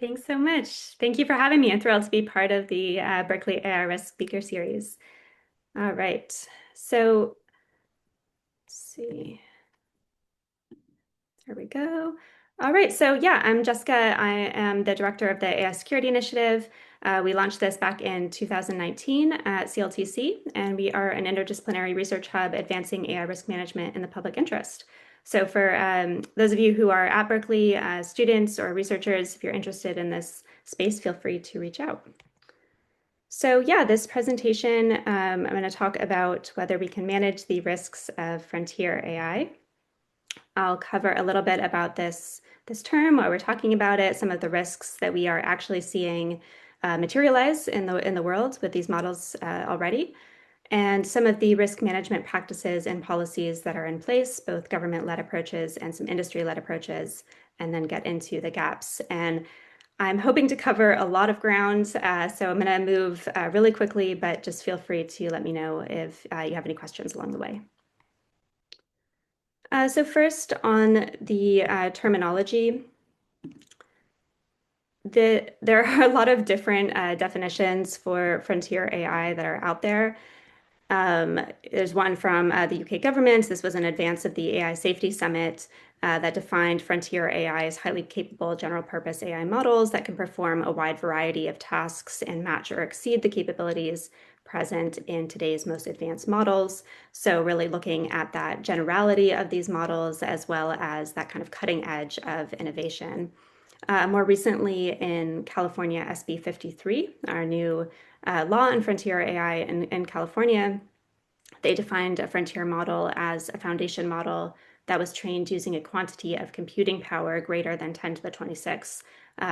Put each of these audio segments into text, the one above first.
Thanks so much. Thank you for having me. I'm thrilled to be part of the Berkeley AI Risk Speaker Series. All right. So, let's see. There we go. All right. So, yeah, I'm Jessica. I am the director of the AI Security Initiative. We launched this back in 2019 at CLTC, and we are an interdisciplinary research hub advancing AI risk management in the public interest. So, for those of you who are at Berkeley, students or researchers, if you're interested in this space, feel free to reach out. So yeah, this presentation, I'm going to talk about whether we can manage the risks of frontier AI. I'll cover a little bit about this term, why we're talking about it, some of the risks that we are actually seeing materialize in the world with these models already, and some of the risk management practices and policies that are in place, both government-led approaches and some industry-led approaches, and then get into the gaps. And I'm hoping to cover a lot of ground, so I'm going to move really quickly, but just feel free to let me know if you have any questions along the way. So first on the terminology, there are a lot of different definitions for frontier AI that are out there. There's one from the UK government. This was in advance of the AI Safety Summit that defined frontier AI as highly capable general purpose AI models that can perform a wide variety of tasks and match or exceed the capabilities present in today's most advanced models. So really looking at that generality of these models as well as that kind of cutting edge of innovation. More recently in California, SB 53, our new law on frontier AI in California, they defined a frontier model as a foundation model that was trained using a quantity of computing power greater than 10 to the 26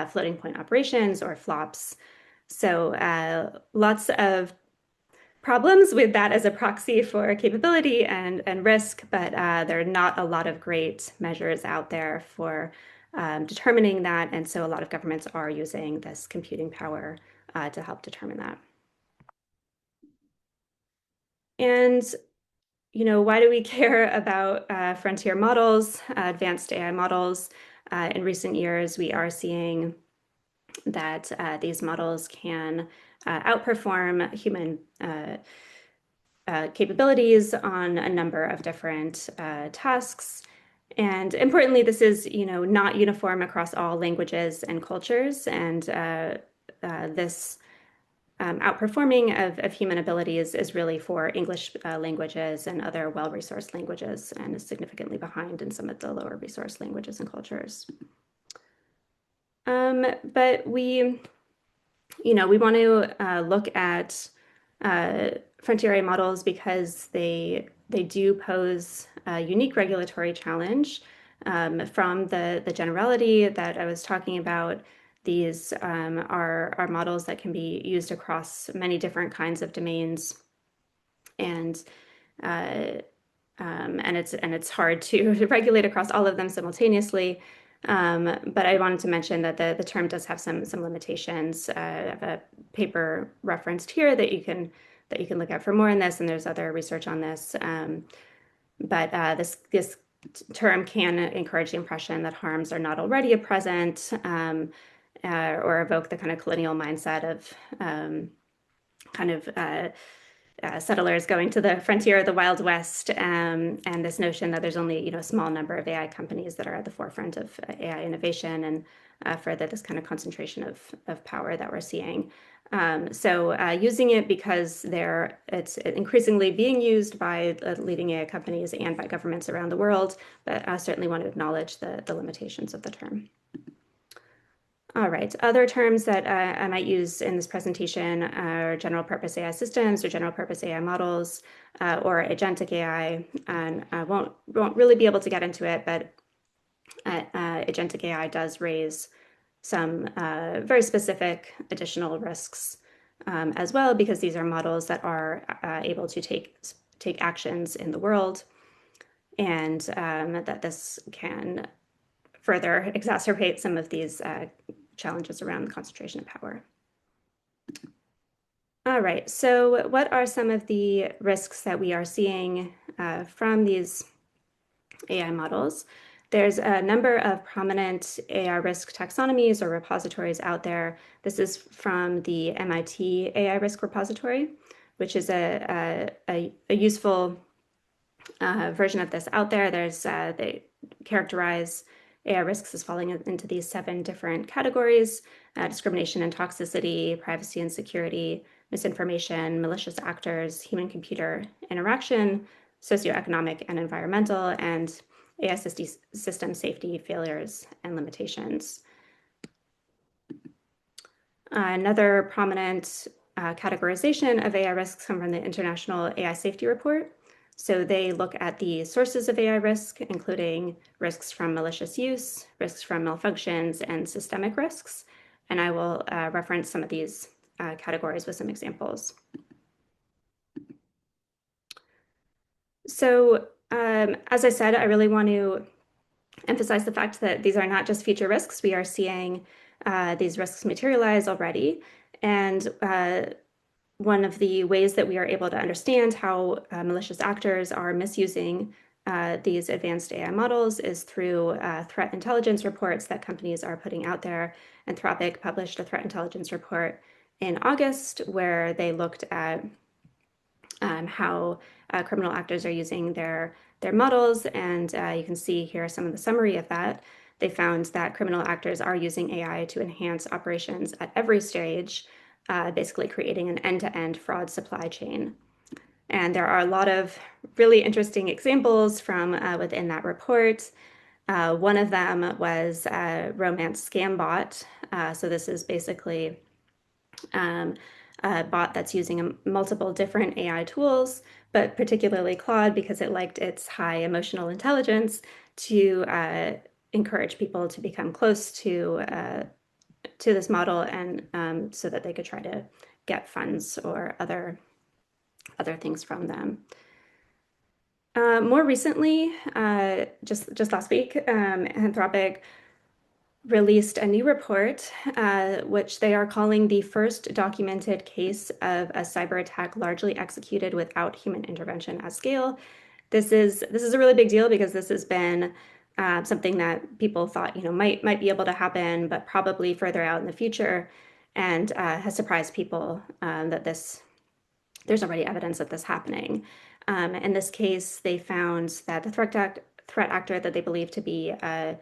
floating point operations or flops. So lots of problems with that as a proxy for capability and risk, but there are not a lot of great measures out there for determining that. And so a lot of governments are using this computing power to help determine that. And, why do we care about frontier models, advanced AI models? In recent years, we are seeing that these models can outperform human capabilities on a number of different tasks. And importantly, this is, not uniform across all languages and cultures. And this outperforming of human abilities is really for English languages and other well-resourced languages, and is significantly behind in some of the lower resource languages and cultures. But we want to look at frontier AI models because they do pose a unique regulatory challenge from the generality that I was talking about. These are models that can be used across many different kinds of domains, and it's hard to regulate across all of them simultaneously. But I wanted to mention that the term does have some limitations. I have a paper referenced here that you can look at for more on this, and there's other research on this. But this term can encourage the impression that harms are not already present, or evoke the kind of colonial mindset of settlers going to the frontier of the Wild West, and this notion that there's only a small number of AI companies that are at the forefront of AI innovation, and further this kind of concentration of power that we're seeing. So using it because it's increasingly being used by leading AI companies and by governments around the world, but I certainly want to acknowledge the limitations of the term. All right, other terms that I might use in this presentation are general purpose AI systems or general purpose AI models, or agentic AI. And I won't really be able to get into it, but agentic AI does raise some very specific additional risks as well, because these are models that are able to take actions in the world, and that this can further exacerbate some of these challenges around the concentration of power. All right, so what are some of the risks that we are seeing from these AI models? There's a number of prominent AI risk taxonomies or repositories out there. This is from the MIT AI Risk Repository, which is a useful version of this out there. They characterize AI risks as falling into these 7 different categories: discrimination and toxicity, privacy and security, misinformation, malicious actors, human-computer interaction, socioeconomic and environmental, and AI system safety failures and limitations. Another prominent categorization of AI risks come from the International AI Safety Report. So they look at the sources of AI risk, including risks from malicious use, risks from malfunctions, and systemic risks. And I will reference some of these categories with some examples. So as I said, I really want to emphasize the fact that these are not just future risks. We are seeing these risks materialize already. And one of the ways that we are able to understand how malicious actors are misusing these advanced AI models is through threat intelligence reports that companies are putting out there. Anthropic published a threat intelligence report in August where they looked at how criminal actors are using their models, and you can see here some of the summary of that. They found that criminal actors are using AI to enhance operations at every stage, basically creating an end-to-end fraud supply chain. And there are a lot of really interesting examples from within that report. One of them was a romance scam bot. So this is basically a bot that's using multiple different AI tools, but particularly Claude because it liked its high emotional intelligence to encourage people to become close to this model, and so that they could try to get funds or other things from them. More recently, just last week, Anthropic released a new report, which they are calling the first documented case of a cyber attack largely executed without human intervention at scale. This is a really big deal because this has been something that people thought might be able to happen, but probably further out in the future, and has surprised people that there's already evidence of this happening. In this case, they found that the threat actor that they believe to be a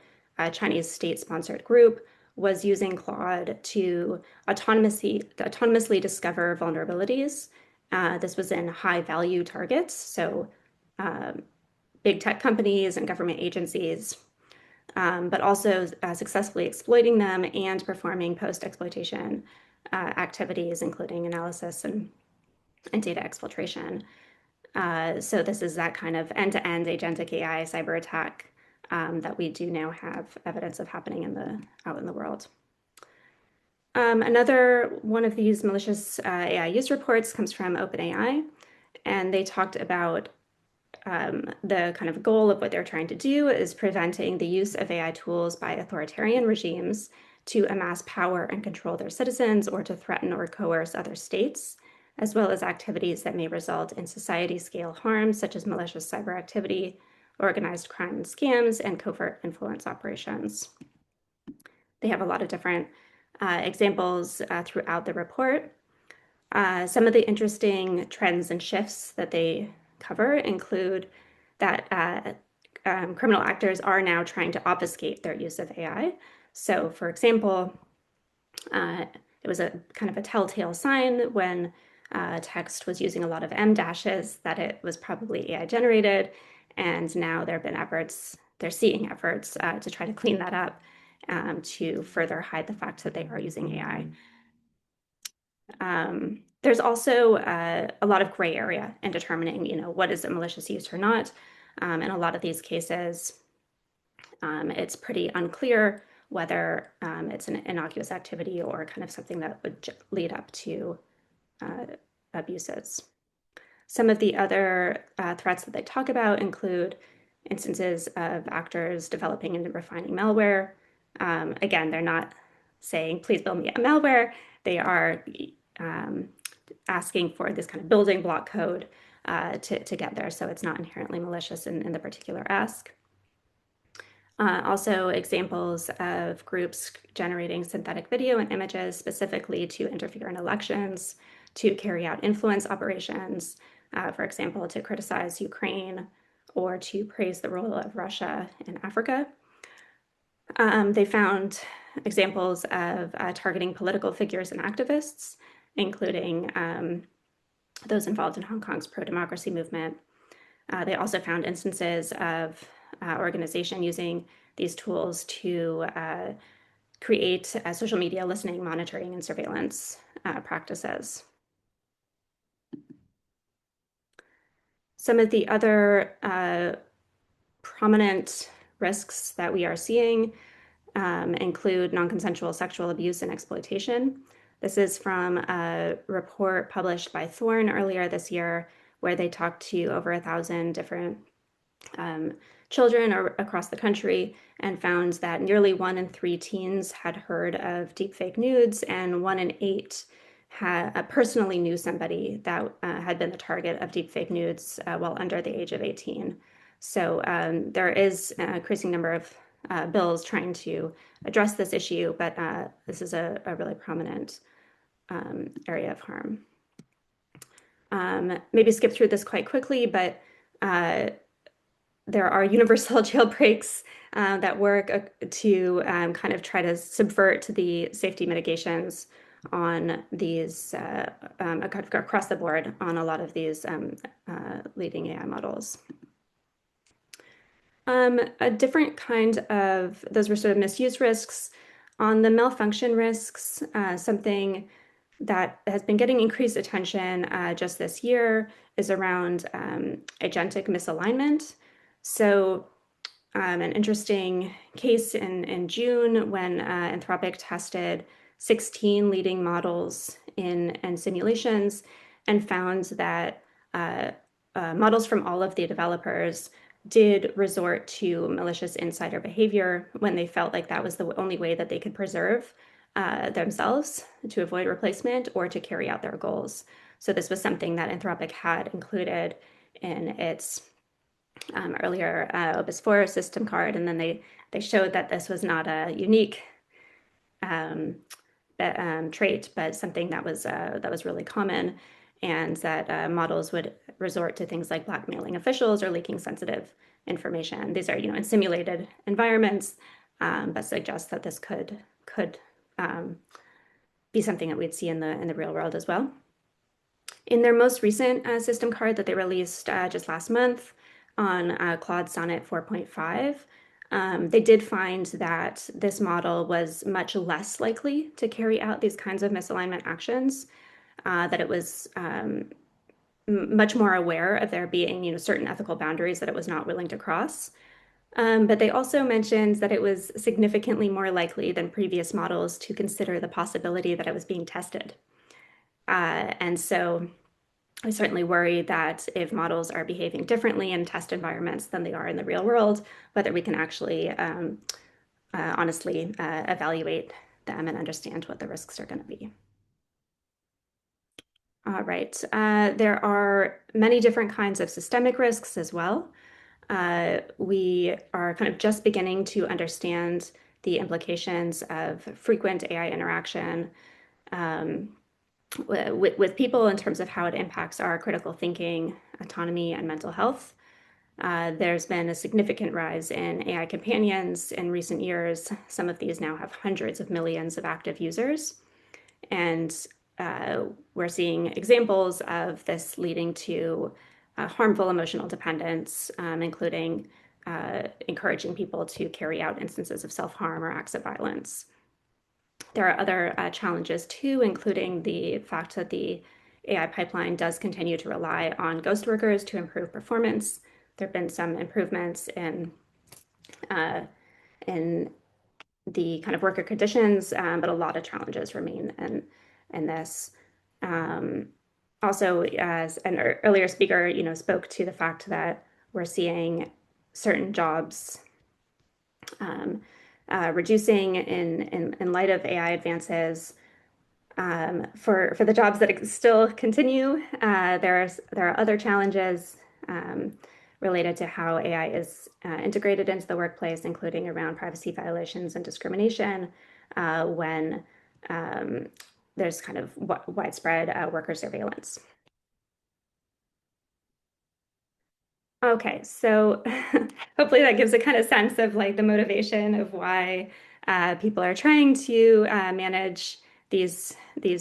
Chinese state-sponsored group was using Claude to autonomously discover vulnerabilities. This was in high-value targets, so big tech companies and government agencies, but also successfully exploiting them and performing post-exploitation activities, including analysis and data exfiltration. So this is that kind of end-to-end agentic AI cyber attack that we do now have evidence of happening out in the world. Another one of these malicious AI use reports comes from OpenAI, and they talked about the kind of goal of what they're trying to do is preventing the use of AI tools by authoritarian regimes to amass power and control their citizens or to threaten or coerce other states, as well as activities that may result in society-scale harm, such as malicious cyber activity, organized crime and scams, and covert influence operations. They have a lot of different examples throughout the report. Some of the interesting trends and shifts that they cover include that criminal actors are now trying to obfuscate their use of AI. So, for example, it was a kind of a telltale sign when text was using a lot of M dashes that it was probably AI generated. And now there have been efforts, they're seeing efforts to try to clean that up to further hide the fact that they are using AI. There's also a lot of gray area in determining, what is a malicious use or not. In a lot of these cases, it's pretty unclear whether it's an innocuous activity or kind of something that would lead up to abuses. Some of the other threats that they talk about include instances of actors developing and refining malware. Again, they're not saying, please build me a malware. They are asking for this kind of building block code to get there. So it's not inherently malicious in the particular ask. Also, examples of groups generating synthetic video and images specifically to interfere in elections, to carry out influence operations, for example, to criticize Ukraine or to praise the role of Russia in Africa. They found examples of targeting political figures and activists, including those involved in Hong Kong's pro-democracy movement. They also found instances of organization using these tools to create social media listening, monitoring, and surveillance practices. Some of the other prominent risks that we are seeing include non-consensual sexual abuse and exploitation. This is from a report published by Thorne earlier this year, where they talked to over 1,000 different children across the country and found that nearly 1 in 3 teens had heard of deepfake nudes, and 1 in 8 personally knew somebody that had been the target of deepfake nudes while under the age of 18. So there is an increasing number of bills trying to address this issue, but this is a really prominent area of harm. Maybe skip through this quite quickly, but there are universal jailbreaks that work to kind of try to subvert the safety mitigations on these across the board on a lot of these leading AI models. A different kind of, those were sort of misuse risks. On the malfunction risks, something that has been getting increased attention just this year is around agentic misalignment. So an interesting case in June when Anthropic tested 16 leading models in simulations and found that models from all of the developers did resort to malicious insider behavior when they felt like that was the only way that they could preserve themselves to avoid replacement or to carry out their goals. So this was something that Anthropic had included in its earlier Opus 4 system card, and then they showed that this was not a unique trait, but something that was really common, and that models would resort to things like blackmailing officials or leaking sensitive information. These are, in simulated environments, but suggest that this could be something that we'd see in the real world as well. In their most recent system card that they released just last month on Claude Sonnet 4.5, they did find that this model was much less likely to carry out these kinds of misalignment actions, that it was much more aware of there being, certain ethical boundaries that it was not willing to cross. But they also mentioned that it was significantly more likely than previous models to consider the possibility that it was being tested. And so I certainly worry that if models are behaving differently in test environments than they are in the real world, whether we can actually honestly evaluate them and understand what the risks are going to be. All right. There are many different kinds of systemic risks as well. We are kind of just beginning to understand the implications of frequent AI interaction with people in terms of how it impacts our critical thinking, autonomy, and mental health. There's been a significant rise in AI companions in recent years. Some of these now have hundreds of millions of active users. And we're seeing examples of this leading to harmful emotional dependence, including encouraging people to carry out instances of self-harm or acts of violence. There are other challenges too, including the fact that the AI pipeline does continue to rely on ghost workers to improve performance. There have been some improvements in the kind of worker conditions, but a lot of challenges remain in this. Also, as an earlier speaker, spoke to the fact that we're seeing certain jobs reducing in light of AI advances. For the jobs that still continue, there are other challenges. related to how AI is integrated into the workplace, including around privacy violations and discrimination when um, there's kind of widespread worker surveillance. Okay, so hopefully that gives a kind of sense of like the motivation of why people are trying to manage these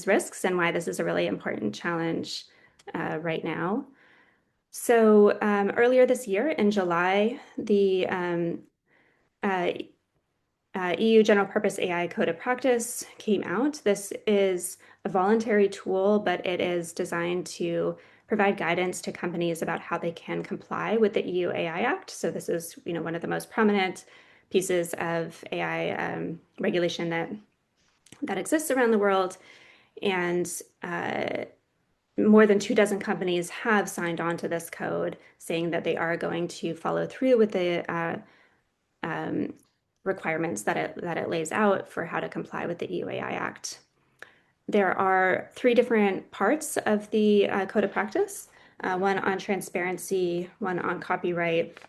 risks and why this is a really important challenge right now. So earlier this year in July, the uh, EU General Purpose AI Code of Practice came out. This is a voluntary tool, but it is designed to provide guidance to companies about how they can comply with the EU AI Act. So this is, one of the most prominent pieces of AI regulation that exists around the world, and more than 24 companies have signed on to this code, saying that they are going to follow through with the um, requirements that it lays out for how to comply with the EU AI Act. There are three different parts of the code of practice, one on transparency, one on copyright,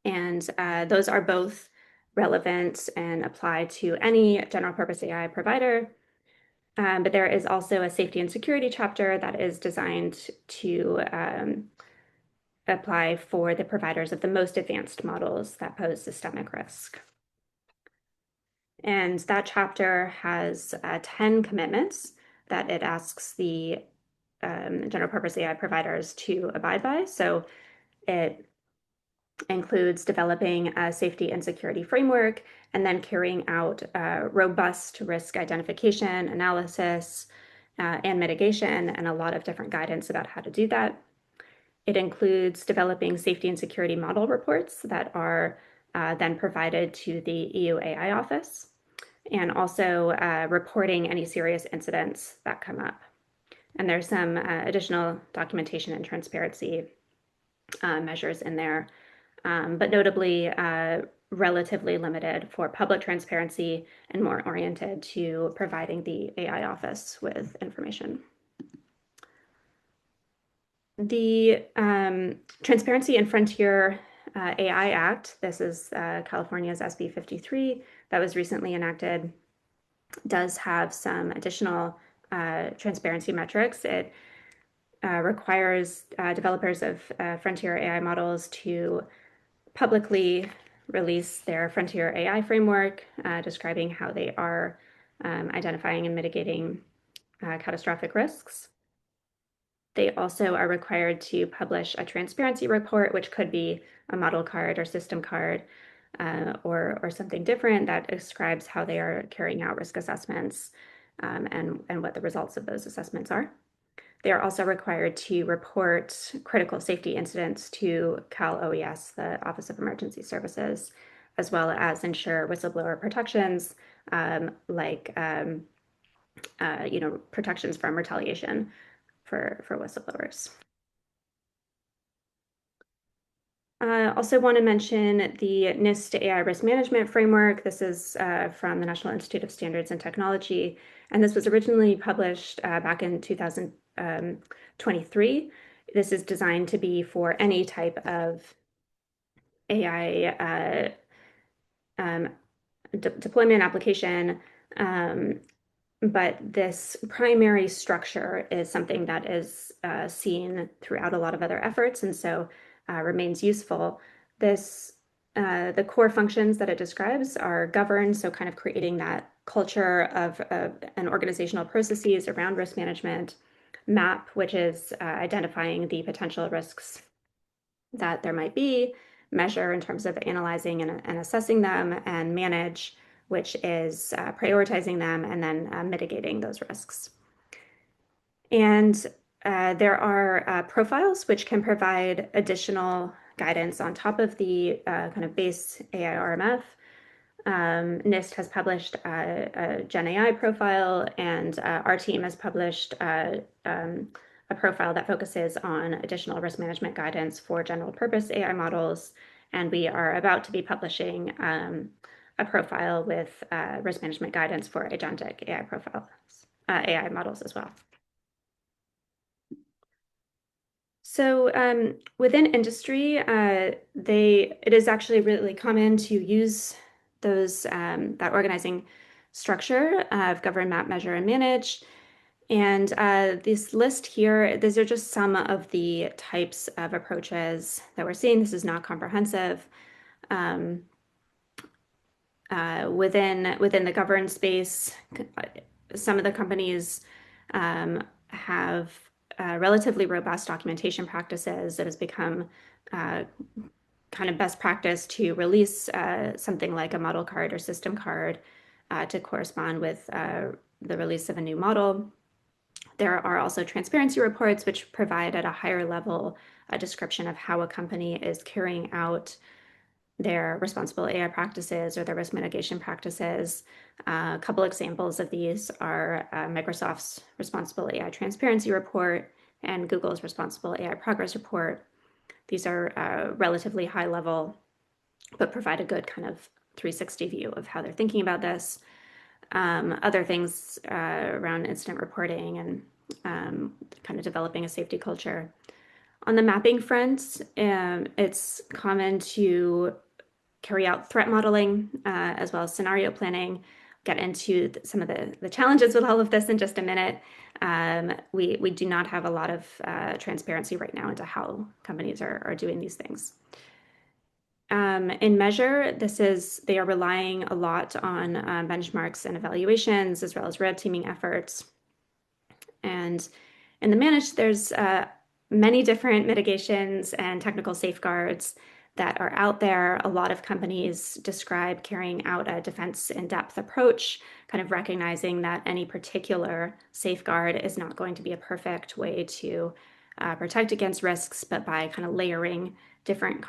and those are both relevant and apply to any general purpose AI provider. But there is also a safety and security chapter that is designed to apply for the providers of the most advanced models that pose systemic risk. And that chapter has 10 commitments that it asks the general purpose AI providers to abide by. So it includes developing a safety and security framework and then carrying out robust risk identification, analysis, and mitigation, and a lot of different guidance about how to do that. It includes developing safety and security model reports that are then provided to the EU AI office, and also reporting any serious incidents that come up. And there's some additional documentation and transparency measures in there, but notably relatively limited for public transparency and more oriented to providing the AI office with information. The Transparency and Frontier AI Act, this is California's SB 53 that was recently enacted, does have some additional transparency metrics. It requires developers of frontier AI models to publicly release their frontier AI framework, describing how they are identifying and mitigating catastrophic risks. They also are required to publish a transparency report, which could be a model card or system card, or something different that describes how they are carrying out risk assessments, and what the results of those assessments are. They are also required to report critical safety incidents to Cal OES, the Office of Emergency Services, as well as ensure whistleblower protections, like protections from retaliation for whistleblowers. I also want to mention the NIST AI Risk Management Framework. This is from the National Institute of Standards and Technology, and this was originally published back in 2023. This is designed to be for any type of AI deployment application, but this primary structure is something that is seen throughout a lot of other efforts, and so remains useful. The core functions that it describes are govern, so kind of creating that culture of an organizational processes around risk management. Map, which is identifying the potential risks that there might be. Measure, in terms of analyzing and assessing them. And manage, which is prioritizing them and then mitigating those risks. And there are profiles which can provide additional guidance on top of the kind of base AI-RMF. NIST has published a Gen AI profile, and our team has published a profile that focuses on additional risk management guidance for general purpose AI models. And we are about to be publishing a profile with risk management guidance for agentic AI profiles, AI models as well. So within industry, it is actually really common to use those that organizing structure of govern, map, measure, and manage. And this list here, these are just some of the types of approaches that we're seeing. This is not comprehensive. Um, within the governed space, some of the companies have relatively robust documentation practices that has become uh, kind of best practice to release something like a model card or system card to correspond with the release of a new model. There are also transparency reports, which provide at a higher level a description of how a company is carrying out their responsible AI practices or their risk mitigation practices. A couple examples of these are Microsoft's Responsible AI Transparency Report and Google's Responsible AI Progress Report. These are relatively high level, but provide a good kind of 360 view of how they're thinking about this. Other things around incident reporting and kind of developing a safety culture. On the mapping front, it's common to carry out threat modeling as well as scenario planning. Get into some of the challenges with all of this in just a minute. We do not have a lot of transparency right now into how companies are doing these things. In measure, they are relying a lot on benchmarks and evaluations as well as red teaming efforts. And in the managed, there's many different mitigations and technical safeguards that are out there. A lot of companies describe carrying out a defense in depth approach, kind of recognizing that any particular safeguard is not going to be a perfect way to protect against risks, but by kind of layering different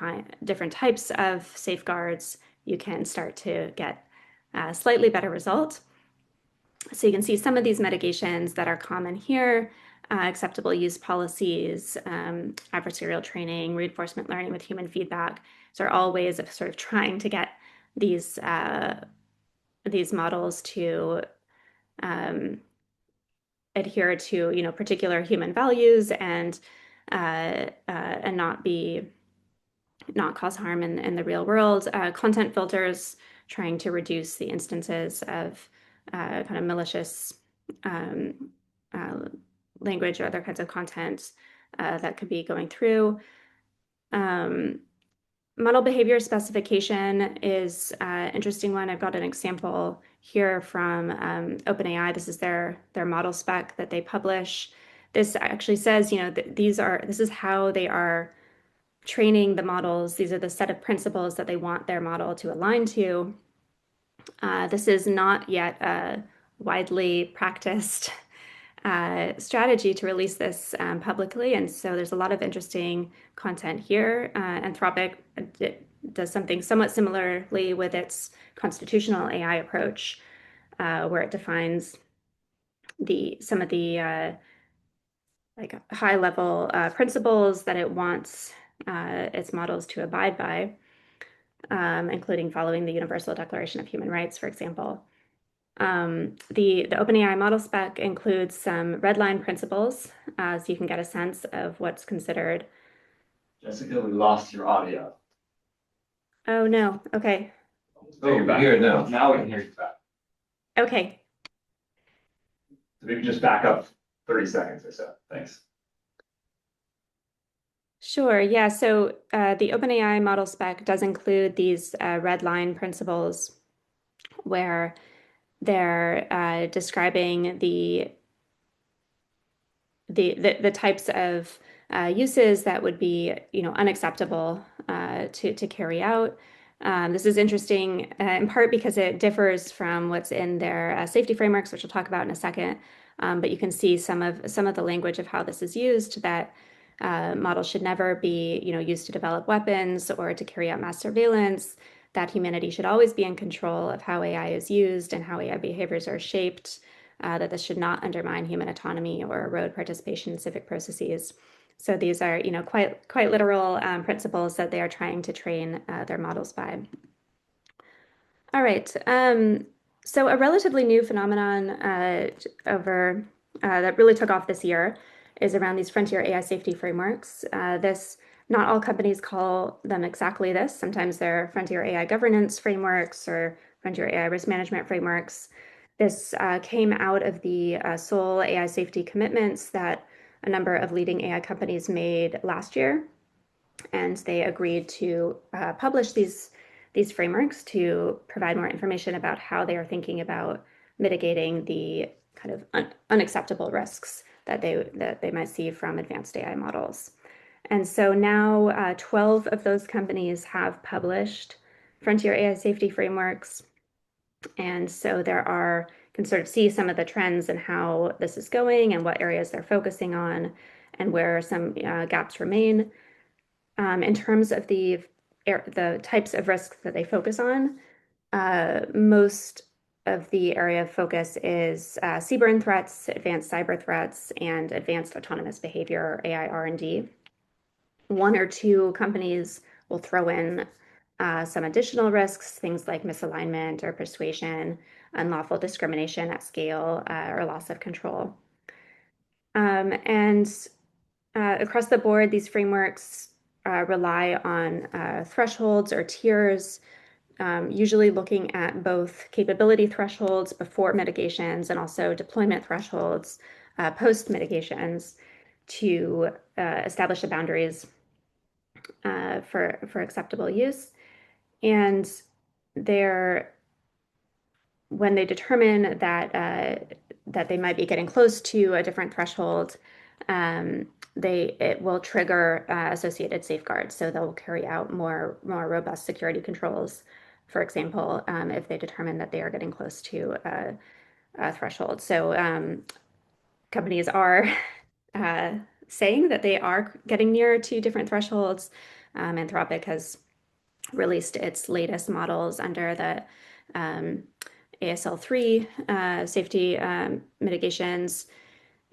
types of safeguards, you can start to get a slightly better result. So you can see some of these mitigations that are common here, acceptable use policies, adversarial training, reinforcement learning with human feedback. So are all ways of sort of trying to get these models to adhere to, particular human values and not cause harm in the real world. Content filters, trying to reduce the instances of kind of malicious um, uh, language or other kinds of content that could be going through. Um, Model behavior specification is an interesting one. I've got an example here from OpenAI. This is their model spec that they publish. This actually says, this is how they are training the models. These are the set of principles that they want their model to align to. This is not yet a widely practiced strategy to release this publicly. And so there's a lot of interesting content here. Anthropic does something somewhat similarly with its constitutional AI approach, where it defines some of the like high level principles that it wants its models to abide by, including following the Universal Declaration of Human Rights, for example. The OpenAI model spec includes some red line principles, so you can get a sense of what's considered. Jessica, we lost your audio. Oh no, okay. Oh, you're back. Hear it now. Now we can hear you back. Okay, So maybe just back up 30 seconds or so. Thanks. sure. Yeah, so the OpenAI model spec does include these red line principles where they're describing the types of uses that would be, unacceptable to carry out. This is interesting in part because it differs from what's in their safety frameworks, which we'll talk about in a second. But you can see some of the language of how this is used, that models should never be, used to develop weapons or to carry out mass surveillance, that humanity should always be in control of how AI is used and how AI behaviors are shaped, that this should not undermine human autonomy or erode participation in civic processes. So these are, quite literal principles that they are trying to train their models by. All right. So a relatively new phenomenon over that really took off this year is around these frontier AI safety frameworks. Not all companies call them exactly this. Sometimes they're frontier AI governance frameworks or frontier AI risk management frameworks. This came out of the Seoul AI safety commitments that a number of leading AI companies made last year, and they agreed to publish these frameworks to provide more information about how they are thinking about mitigating the kind of unacceptable risks that they might see from advanced AI models. And so now 12 of those companies have published frontier AI safety frameworks. And so can sort of see some of the trends and how this is going and what areas they're focusing on and where some gaps remain. In terms of the types of risks that they focus on, most of the area of focus is CBRN threats, advanced cyber threats, and advanced autonomous behavior, or AI R&D. One or two companies will throw in some additional risks, things like misalignment or persuasion, unlawful discrimination at scale, or loss of control. And across the board, these frameworks rely on thresholds or tiers, usually looking at both capability thresholds before mitigations and also deployment thresholds post mitigations to establish the boundaries for acceptable use. And they're when they determine that they might be getting close to a different threshold, it will trigger associated safeguards. So they'll carry out more robust security controls, for example, if they determine that they are getting close to a threshold. So companies are uh, saying that they are getting near to different thresholds. Anthropic has released its latest models under the ASL3 safety mitigations,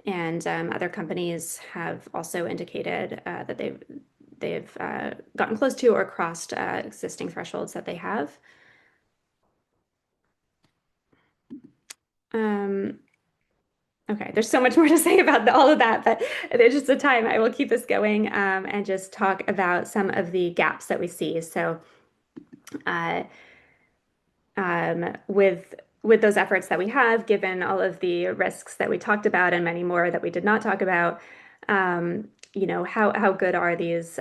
and other companies have also indicated that they've gotten close to or crossed existing thresholds that they have. Um, okay, there's so much more to say about all of that, but there's just the time. I will keep this going and just talk about some of the gaps that we see. So, uh, with those efforts that we have, given all of the risks that we talked about and many more that we did not talk about, how good are these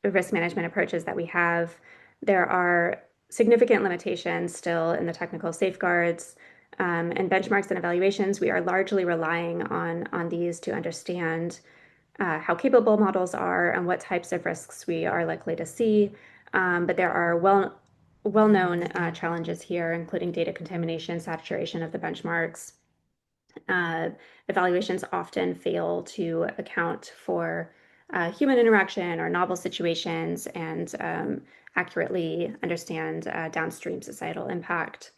risk management approaches that we have? There are significant limitations still in the technical safeguards and benchmarks and evaluations. We are largely relying on these to understand how capable models are and what types of risks we are likely to see. But there are well-known challenges here, including data contamination, saturation of the benchmarks. Uh, Evaluations often fail to account for human interaction or novel situations and accurately understand downstream societal impact.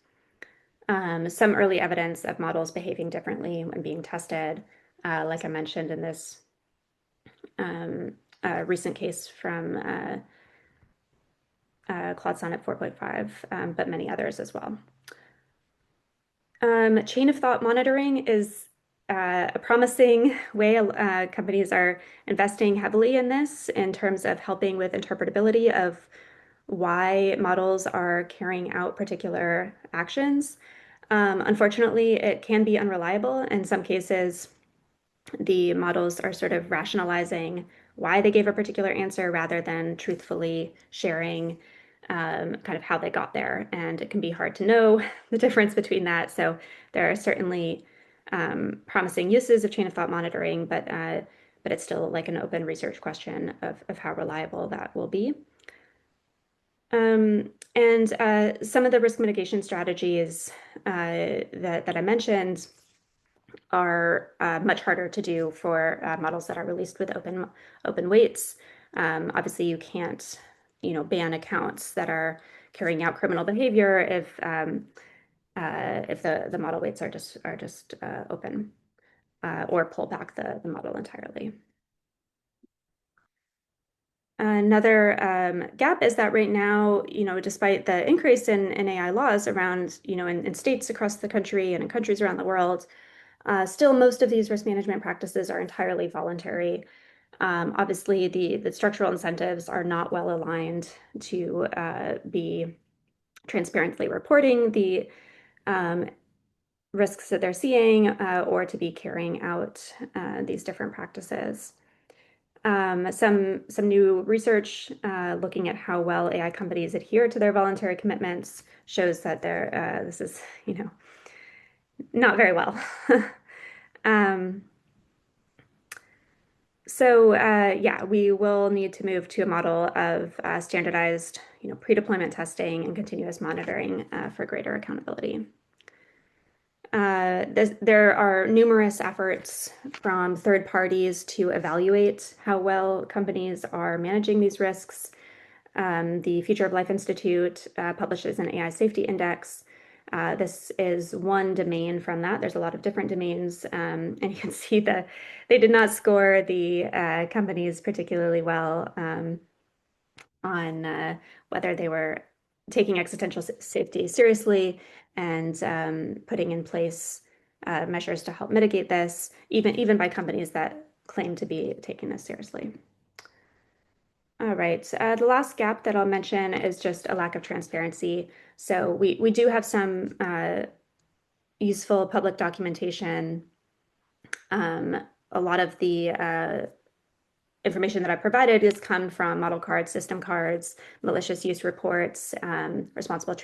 Some early evidence of models behaving differently when being tested, like I mentioned in this recent case from Claude Sonnet 4.5, but many others as well. Chain of thought monitoring is a promising way. Companies are investing heavily in this in terms of helping with interpretability of why models are carrying out particular actions. Unfortunately, it can be unreliable. In some cases, the models are sort of rationalizing why they gave a particular answer rather than truthfully sharing kind of how they got there. And it can be hard to know the difference between that. So there are certainly promising uses of chain of thought monitoring, but it's still like an open research question of how reliable that will be. And some of the risk mitigation strategies that I mentioned are much harder to do for models that are released with open weights. Obviously, you can't, ban accounts that are carrying out criminal behavior if the model weights are just open or pull back the model entirely. Another gap is that right now, despite the increase in AI laws around, in states across the country and in countries around the world, Still, most of these risk management practices are entirely voluntary. Obviously, the structural incentives are not well aligned to be transparently reporting the um, risks that they're seeing or to be carrying out these different practices. Some new research looking at how well AI companies adhere to their voluntary commitments shows that this is, not very well. Um, yeah, we will need to move to a model of standardized, pre-deployment testing and continuous monitoring for greater accountability. There are numerous efforts from third parties to evaluate how well companies are managing these risks. The Future of Life Institute publishes an AI safety index. This is one domain from that. There's a lot of different domains, and you can see that they did not score the companies particularly well on whether they were taking existential safety seriously and putting in place measures to help mitigate this, even by companies that claim to be taking this seriously. All right. The last gap that I'll mention is just a lack of transparency. So we do have some useful public documentation. Um, a lot of the information that I provided has come from model cards, system cards, malicious use reports, responsible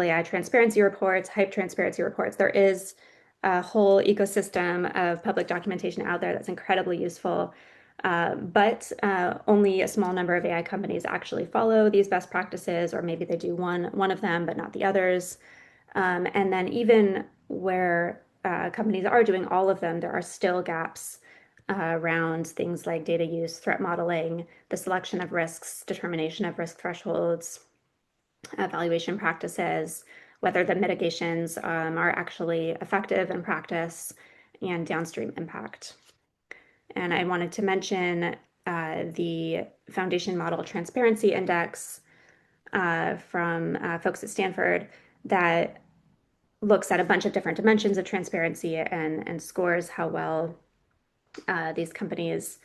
AI transparency reports, hype transparency reports. There is a whole ecosystem of public documentation out there that's incredibly useful. But only a small number of AI companies actually follow these best practices, or maybe they do one of them, but not the others. And then even where companies are doing all of them, there are still gaps around things like data use, threat modeling, the selection of risks, determination of risk thresholds, evaluation practices, whether the mitigations are actually effective in practice, and downstream impact. And I wanted to mention the Foundation Model Transparency Index from folks at Stanford that looks at a bunch of different dimensions of transparency and scores how well these companies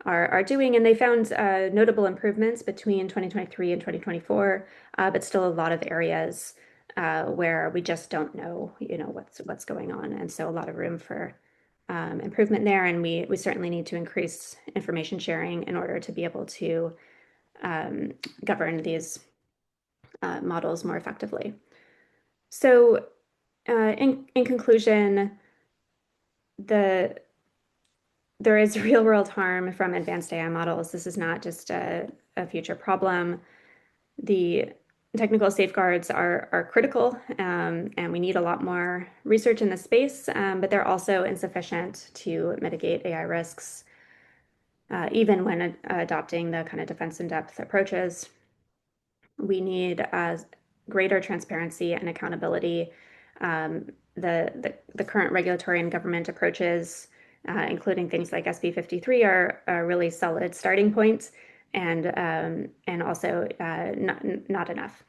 are doing. And they found notable improvements between 2023 and 2024, but still a lot of areas where we just don't know, what's going on. And so a lot of room for improvement there. And we certainly need to increase information sharing in order to be able to govern these models more effectively. So in conclusion, the there is real world harm from advanced AI models. This is not just a future problem. The technical safeguards are critical, and we need a lot more research in this space, but they're also insufficient to mitigate AI risks, even when adopting the kind of defense in depth approaches. We need greater transparency and accountability. Um, the current regulatory and government approaches, including things like SB 53, are a really solid starting points, and also not enough.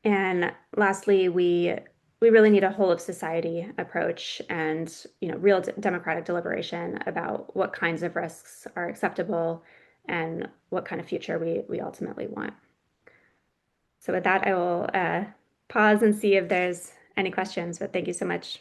And lastly, we really need a whole of society approach and real democratic deliberation about what kinds of risks are acceptable and what kind of future we ultimately want. So with that, I will pause and see if there's any questions, but thank you so much.